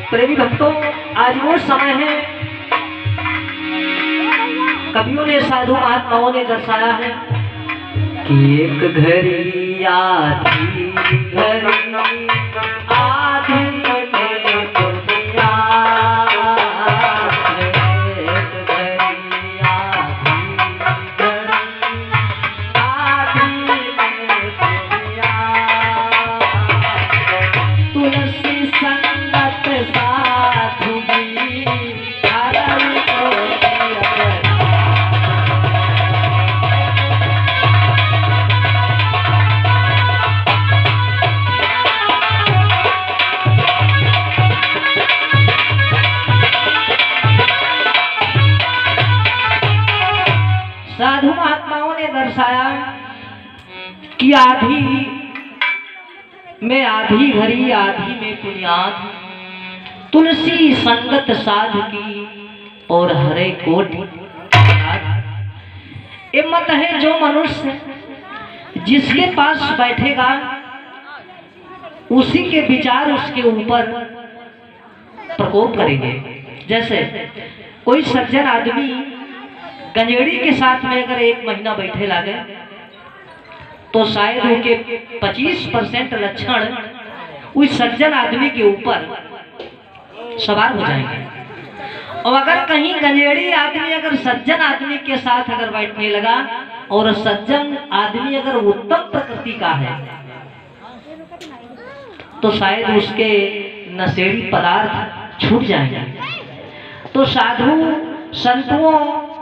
प्रेमी भक्तों, आज वो समय है, कवियों ने साधु महात्माओं ने दर्शाया है कि एक घड़ी आधी घड़ी आधी में दुनिया, एक घड़ी आधी घड़ी आधी में दुनिया, तुलसी संगत साधु की हरई को साधु महात्माओं ने दर्शाया कि आधी में आधी घड़ी आधी में बुनियाद, तुलसी संगत साध की और हरे कोटि। ये मत है जो मनुष्य जिसके पास बैठेगा उसी के विचार उसके ऊपर प्रकोप करेंगे। जैसे कोई सज्जन आदमी गंजेड़ी के साथ में अगर 1 महीना बैठे लगे तो शायद उनके 25% लक्षण उस सज्जन आदमी के ऊपर सवार हो जाएंगे। और अगर कहीं गंजेड़ी आदमी अगर सज्जन आदमी के साथ अगर बैठने लगा और सज्जन आदमी अगर उत्तम प्रकृति का है तो शायद उसके नशेड़ी पदार्थ छूट जाएंगे। तो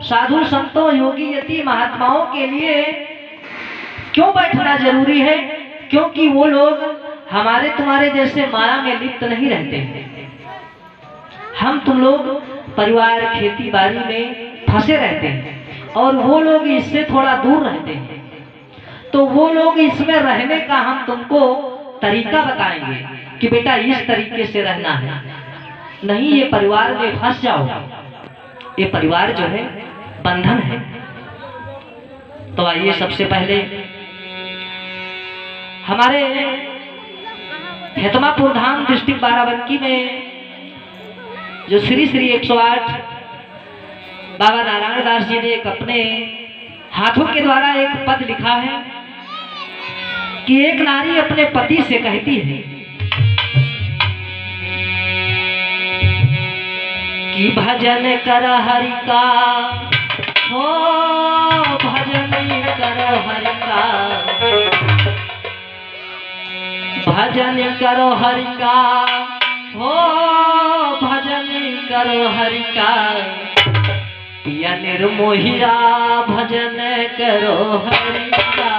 साधु संतों योगी यति महात्माओं के लिए क्यों बैठना जरूरी है? क्योंकि वो लोग हमारे तुम्हारे जैसे माया में लिप्त नहीं रहते हैं। हम तुम लोग परिवार खेती बाड़ी में फंसे रहते हैं और वो लोग इससे थोड़ा दूर रहते हैं। तो वो लोग इसमें रहने का हम तुमको तरीका बताएंगे कि बेटा इस तरीके से रहना है, नहीं ये परिवार में फंस जाओगे। ये परिवार जो है बंधन है। तो आइए सबसे पहले हमारे हेतमापुर धाम डिस्ट्रिक्ट बाराबंकी में जो श्री श्री 108 बाबा नारायण दास जी ने एक अपने हाथों के द्वारा एक पद लिखा है कि एक नारी अपने पति से कहती है कि भजन कर हरि का, हो भजन कर हरि का, भजन करो हरि का, हो भजन करो हरि का, पिया निर्मोहिया भजन करो हरि का।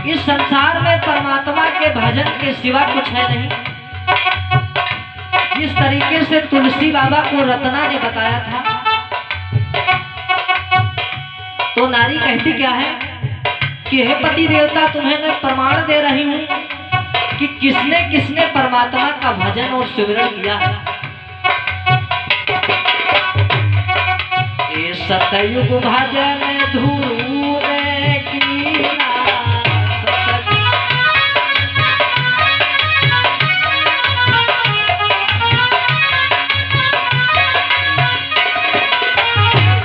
इस संसार में परमात्मा के भजन के सिवा कुछ है नहीं। जिस तरीके से तुलसी बाबा को रत्ना ने बताया था, तो नारी कहती क्या है कि हे पति देवता, तुम्हें मैं प्रमाण दे रही हूं किसने किसने परमात्मा का भजन और सिमरन किया है। ये सतयुग भजन धूर कीना,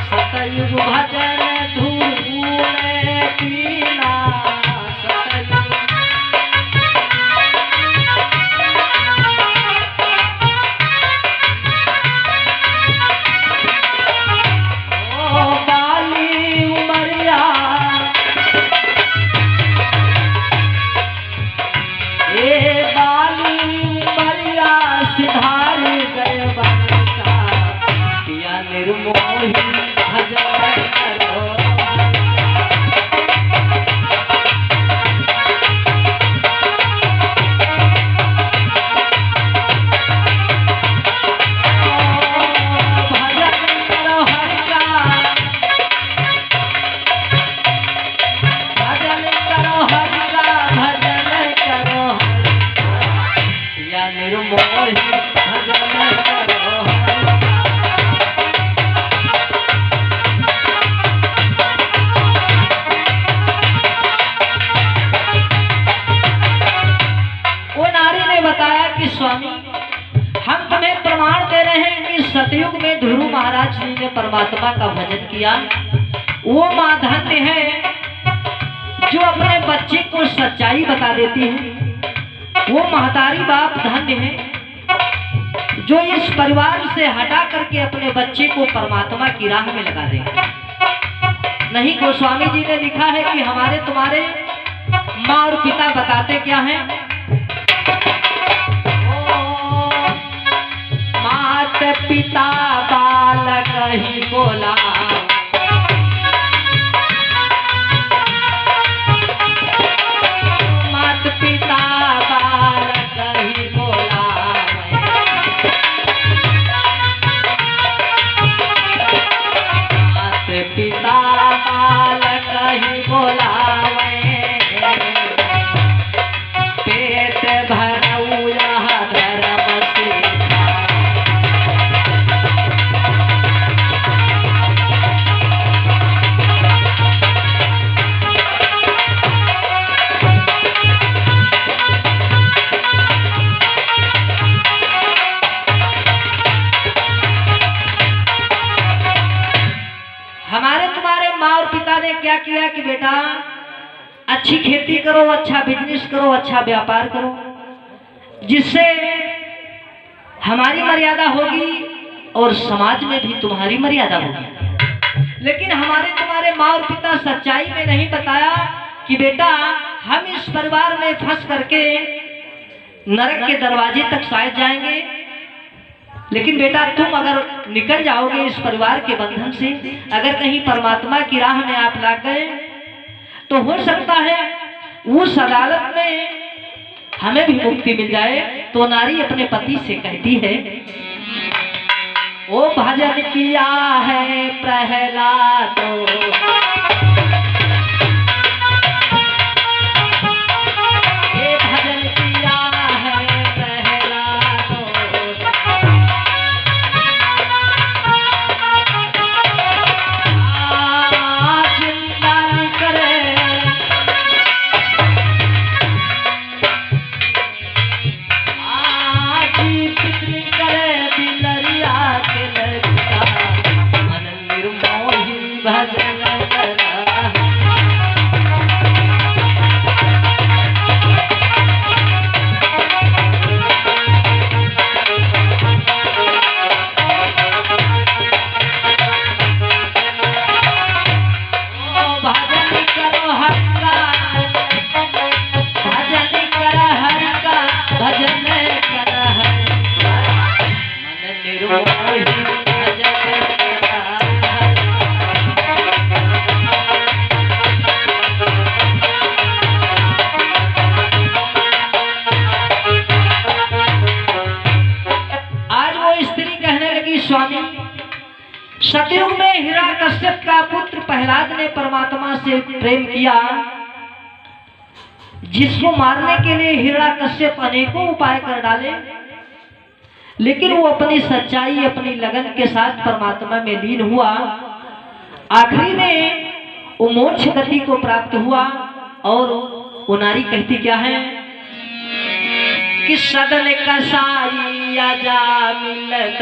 सतयुग भजन धूर कीना, निर्मोही भजन करो। स्वामी, हम तुम्हें प्रमाण दे रहे हैं कि सतयुग में ध्रुव महाराज जी ने परमात्मा का भजन किया। वो माँ धन्य है जो अपने बच्चे को सच्चाई बता देती है। वो महतारी बाप धन्य है जो इस परिवार से हटा करके अपने बच्चे को परमात्मा की राह में लगा देंगे। नहीं, गोस्वामी जी ने लिखा है कि हमारे तुम्हारे माँ और पिता बताते क्या हैं। मात पिता बालक ही बोला, मात पिता बालक ही बोला, मात पिता बालक ही बोला, पेट भरऊ यह धर्म से। हमारे तुम्हारे माँ और पिता ने क्या किया कि बेटा अच्छी खेती करो, अच्छा बिजनेस करो, अच्छा व्यापार करो, जिससे हमारी मर्यादा होगी और समाज में भी तुम्हारी मर्यादा होगी। लेकिन हमारे तुम्हारे माँ और पिता सच्चाई में नहीं बताया कि बेटा हम इस परिवार में फंस करके नरक के दरवाजे तक शायद जाएंगे, लेकिन बेटा तुम अगर निकल जाओगे इस परिवार के बंधन से, अगर कहीं परमात्मा की राह में आप लग गए तो हो सकता है उस अदालत में हमें भी मुक्ति मिल जाए। तो नारी अपने पति से कहती है, ओ भजन किया है प्रहलाद, स्वामी सतयुग में हिरण्यकश्यप का पुत्र प्रहलाद ने परमात्मा से प्रेम किया, जिसको मारने के लिए हिरण्यकश्यप अनेकों उपाय कर डाले, लेकिन वो अपनी सच्चाई अपनी लगन के साथ परमात्मा में लीन हुआ। आखिरी में वो मोक्ष गति को प्राप्त हुआ। और वो नारी कहती क्या है कि सदन कसाई आजा मिलत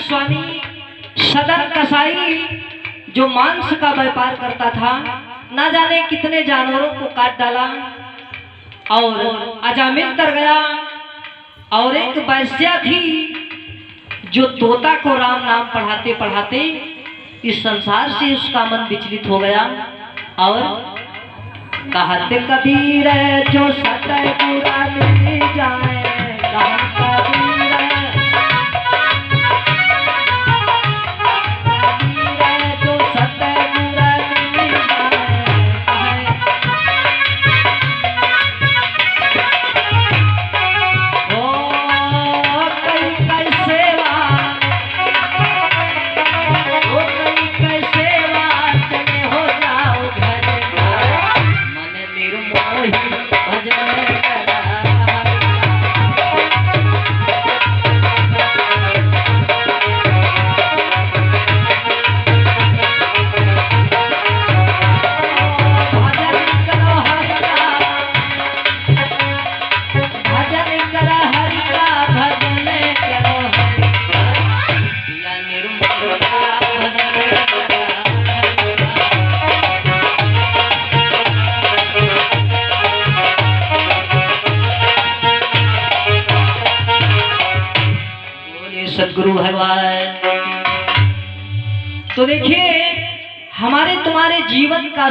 स्वामी सदन कसाई जो मांस का व्यापार करता था, ना जाने कितने जानवरों को काट डाला और अजामिल कर गया। और एक वैश्या थी जो तोता को राम नाम पढ़ाते पढ़ाते इस संसार से उसका मन विचलित हो गया। और कहते कबीर जो सतय पूरा मिल जाए, सदगुरु भगवान। तो देखिए हमारे तुम्हारे जीवन का